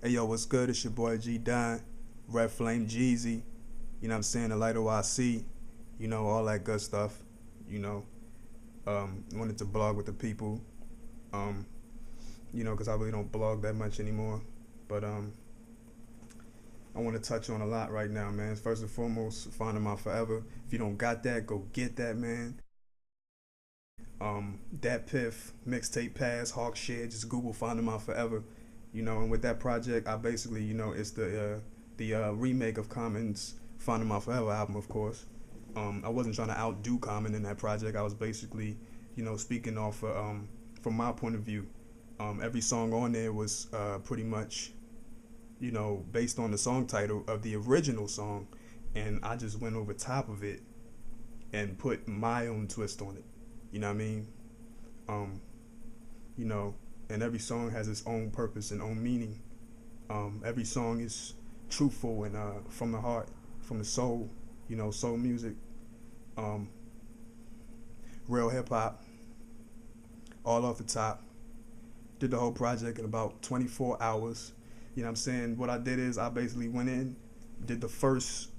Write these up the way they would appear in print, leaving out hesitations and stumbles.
Hey yo, what's good? It's your boy G Don, Red Flame Geezy. You know what I'm saying? The light OIC, all that good stuff. You know, wanted to blog with the people. Um, because I really don't blog that much anymore. But I want to touch on a lot right now, man. First and foremost, finding my forever. If you don't got that, go get that, man. Dat Piff, Mixtape Pass, Hawk Share, just Google Finding My Forever. And with that project, I basically, it's the remake of Common's Finding My Forever album, of course. I wasn't trying to outdo Common in that project. I was basically, speaking off from my point of view. Every song on there was pretty much, based on the song title of the original song, and I just went over top of it and put my own twist on it. You know what I mean? And every song has its own purpose and own meaning. Every song is truthful and from the heart, from the soul, soul music, real hip hop, all off the top. Did the whole project in about 24 hours. You know what I'm saying? What I did is I basically went in, did the first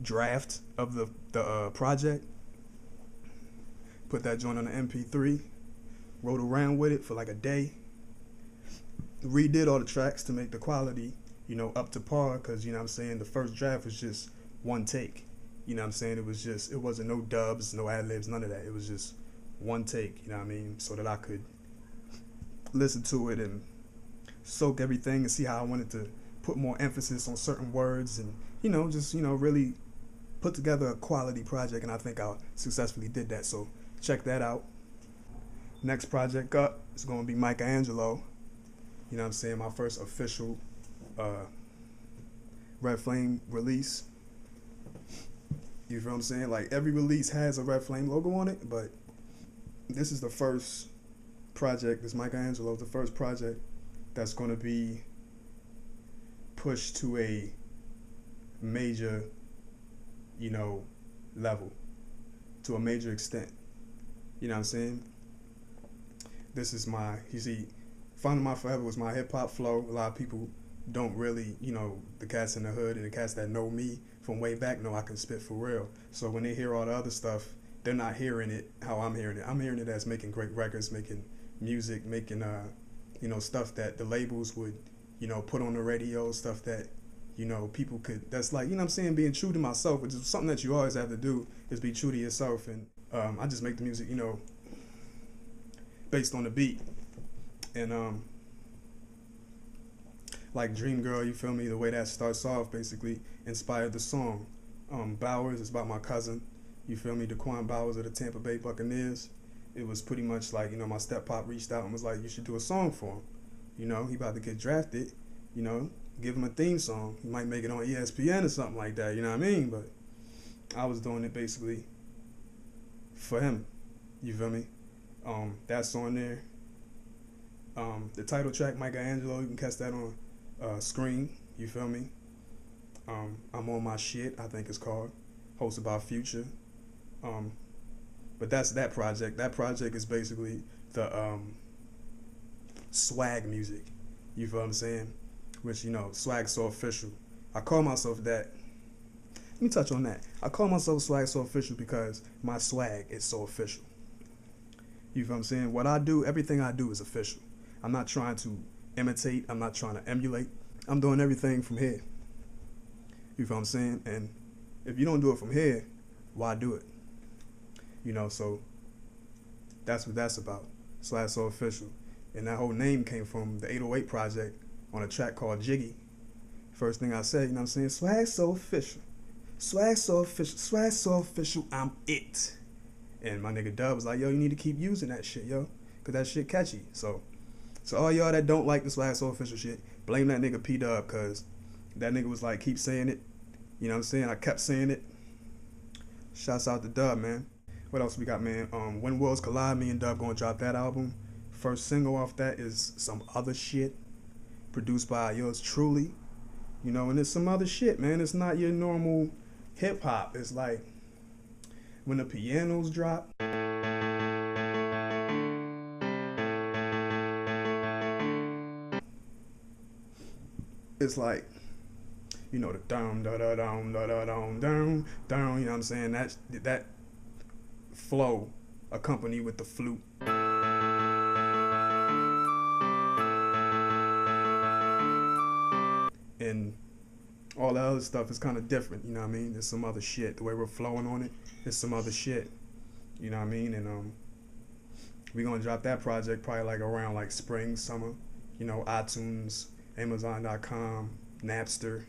draft of the project, put that joint on the MP3, wrote around with it for like a day, redid all the tracks to make the quality, up to par, because, the first draft was just one take. You know what I'm saying? It wasn't no dubs, no ad-libs, none of that. It was just one take, so that I could listen to it and soak everything and see how I wanted to put more emphasis on certain words and, really put together a quality project, and I think I successfully did that. So check that out. Next project up is going to be Michelangelo. My first official Red Flame release. You feel what I'm saying? Like, every release has a Red Flame logo on it, but this is the first project, this Michelangelo, the first project that's going to be pushed to a major, level, to a major extent. You know what I'm saying? This is Finding My Forever was my hip hop flow. A lot of people don't really, the cats in the hood and the cats that know me from way back know I can spit for real. So when they hear all the other stuff, they're not hearing it how I'm hearing it. I'm hearing it as making great records, making music, making stuff that the labels would, put on the radio, stuff that, people could, that's like, being true to myself, which is something that you always have to do, is be true to yourself. And I just make the music, based on the beat. And like Dream Girl, you feel me, the way that starts off basically inspired the song. Bowers is about my cousin, you feel me, Daquan Bowers of the Tampa Bay Buccaneers. It was pretty much like, my step pop reached out and was like, you should do a song for him. He about to get drafted, give him a theme song. He might make it on ESPN or something like that, you know what I mean? But I was doing it basically for him, you feel me? That's on there. The title track, Michelangelo, you can catch that on Screen, you feel me? I'm on my shit, I think it's called, hosted by Future. But that's that project. That project is basically the swag music, you feel what I'm saying? Which, swag so official. I call myself that. Let me touch on that. I call myself swag so official because my swag is so official. You feel what I'm saying? What I do, everything I do is official. I'm not trying to imitate. I'm not trying to emulate. I'm doing everything from here. You feel what I'm saying? And if you don't do it from here, why do it? So that's what that's about. Swag so official. And that whole name came from the 808 project on a track called Jiggy. First thing I said, swag so official. Swag so official. Swag so official, I'm it. And my nigga Dub was like, yo, you need to keep using that shit, yo. Because that shit catchy. So all y'all that don't like the Swag so official shit, blame that nigga P-Dub, because that nigga was like, keep saying it. You know what I'm saying? I kept saying it. Shouts out to Dub, man. What else we got, man? When Worlds Collide, me and Dub gonna drop that album. First single off that is Some Other Shit, produced by yours truly. And it's some other shit, man. It's not your normal hip hop. It's like when the pianos drop. it's like, you know, the down da da down da da down down down. You know what I'm saying? That flow accompanied with the flute. And all the other stuff is kind of different, you know what I mean? There's some other shit. The way we're flowing on it, there's some other shit, you know what I mean? And we're gonna drop that project probably like around like spring, summer, you know, iTunes, Amazon.com, Napster.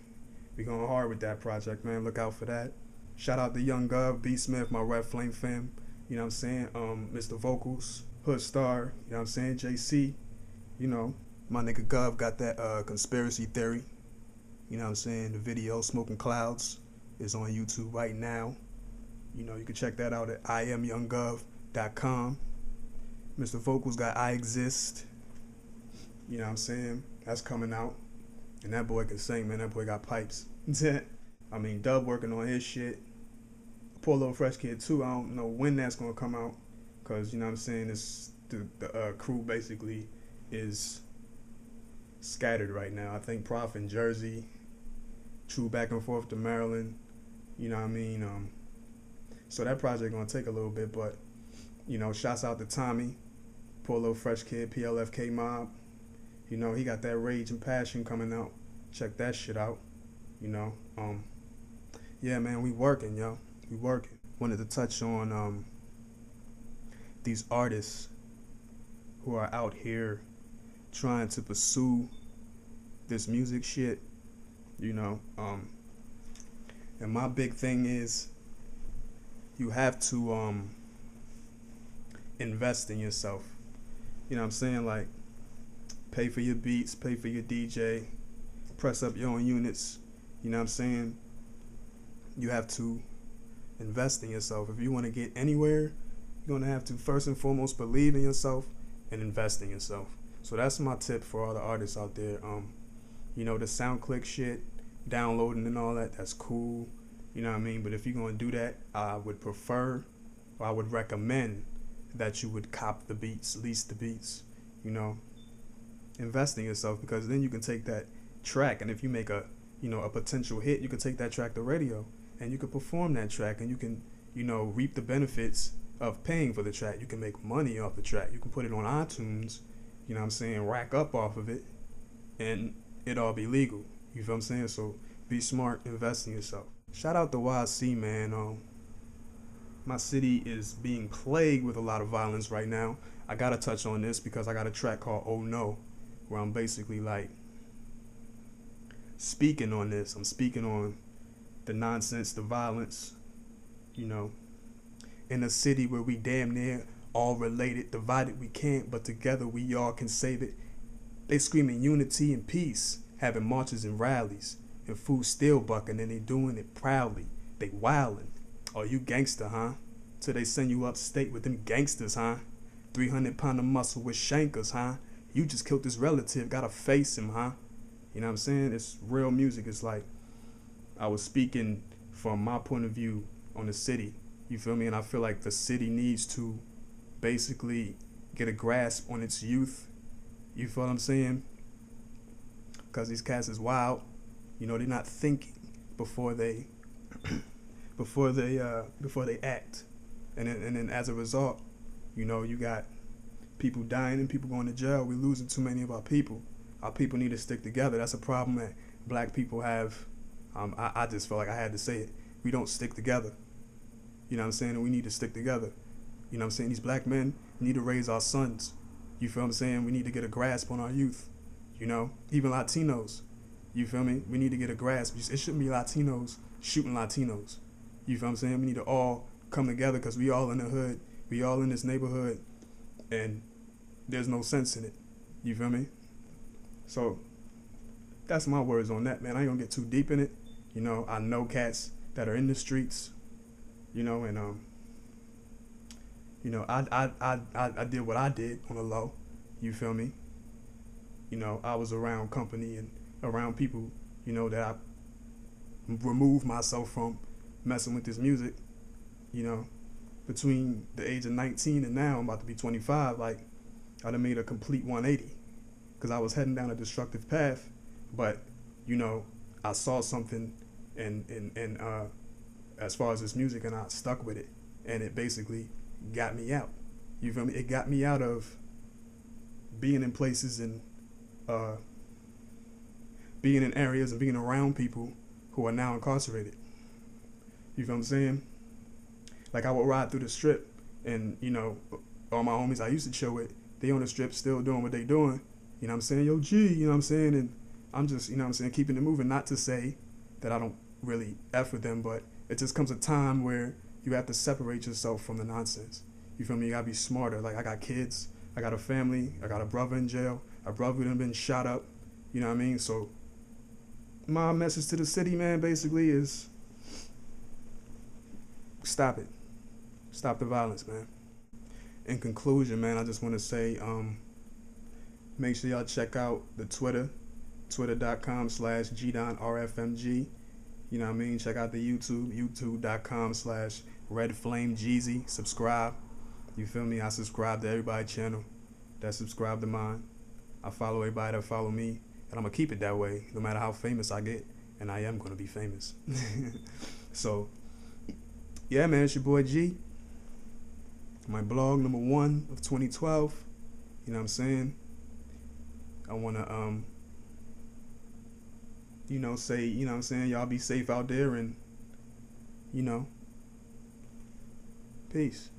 We going hard with that project, man. Look out for that. Shout out to Young Gov, B Smith, my Red Flame fam. You know what I'm saying? Mr. Vocals, Hood Star, you know what I'm saying? JC, you know, my nigga Gov got that conspiracy theory. You know what I'm saying? The video, Smoking Clouds, is on YouTube right now. You know, you can check that out at IamYoungGov.com. Mr. Vocals got I Exist. You know what I'm saying? That's coming out. And that boy can sing, man. That boy got pipes. I mean, Dub working on his shit. Poor Little Fresh Kid too. I don't know when that's gonna come out, cause you know what I'm saying. It's the crew basically is scattered right now. I think Prof in Jersey, True back and forth to Maryland. You know what I mean. So that project gonna take a little bit, but you know, shouts out to Tommy, Poor Little Fresh Kid, PLFK Mob. You know, he got that Rage and Passion coming out. Check that shit out. You know, yeah, man, we working, yo. We working. Wanted to touch on these artists who are out here trying to pursue this music shit, you know. And my big thing is you have to invest in yourself. You know what I'm saying? Like, pay for your beats, pay for your DJ, press up your own units. You know what I'm saying? You have to invest in yourself. If you want to get anywhere, you're going to have to first and foremost believe in yourself and invest in yourself. So that's my tip for all the artists out there. You know, the SoundClick shit, downloading and all that, that's cool. You know what I mean? But if you're going to do that, I would prefer, or I would recommend that you would cop the beats, lease the beats, you know. Invest in yourself, because then you can take that track, and if you make a potential hit, you can take that track to radio and you can perform that track, and you can, you know, reap the benefits of paying for the track. You can make money off the track. You can put it on iTunes, you know what I'm saying, rack up off of it, and it all be legal. You feel what I'm saying? So be smart, invest in yourself. Shout out to YC, man. My city is being plagued with a lot of violence right now. I gotta touch on this because I got a track called Oh No, where I'm basically like speaking on this. I'm speaking on the nonsense, the violence, you know, in a city where we damn near all related, divided we can't, but together we all can save it. They screaming unity and peace, having marches and rallies, and food still bucking, and they doing it proudly. They wildin'. Oh, you gangster, huh? Till they send you upstate with them gangsters, huh? 300-pound of muscle with shankers, huh? You just killed this relative, gotta face him, huh? You know what I'm saying? It's real music. It's like I was speaking from my point of view on the city. You feel me? And I feel like the city needs to basically get a grasp on its youth. You feel what I'm saying? Because these cats is wild. You know, they're not thinking before they before they act. And then as a result, you know, you got people dying and people going to jail. We're losing too many of our people. Our people need to stick together. That's a problem that black people have. I just felt like I had to say it. We don't stick together. You know what I'm saying? And we need to stick together. You know what I'm saying? These black men need to raise our sons. You feel what I'm saying? We need to get a grasp on our youth. You know? Even Latinos. You feel me? We need to get a grasp. It shouldn't be Latinos shooting Latinos. You feel what I'm saying? We need to all come together because we all in the hood. We all in this neighborhood. And there's no sense in it. You feel me? So that's my words on that, man. I ain't gonna get too deep in it. You know, I know cats that are in the streets, you know, and you know, I did what I did on the low. You feel me? You know, I was around company and around people, you know, that I removed myself from messing with this music. You know, between the age of 19 and now, I'm about to be 25. Like, I done made a complete 180 because I was heading down a destructive path. But, you know, I saw something and as far as this music, and I stuck with it, and it basically got me out. You feel me? It got me out of being in places and uh, being in areas and being around people who are now incarcerated. You feel what I'm saying? Like I would ride through the strip, and you know, all my homies I used to chill with, they on the strip still doing what they doing. You know what I'm saying? Yo, G, you know what I'm saying? And I'm just, you know what I'm saying, keeping it moving. Not to say that I don't really F with them, but it just comes a time where you have to separate yourself from the nonsense. You feel me? You gotta be smarter. Like I got kids, I got a family, I got a brother in jail, a brother who done been shot up. You know what I mean? So my message to the city, man, basically is stop it. Stop the violence, man. In conclusion, man, I just want to say, make sure y'all check out the twitter.com/GDonRFMG. You know what I mean? Check out the youtube.com/Red Flame Geezy. Subscribe. You feel me? I subscribe to everybody's channel that subscribe to mine. I follow everybody that follow me, and I'm gonna keep it that way, no matter how famous I get, and I am gonna be famous. So, yeah, man, it's your boy G. My blog #1 of 2012. You know what I'm saying? I wanna say, you know what I'm saying, y'all be safe out there, and you know, peace.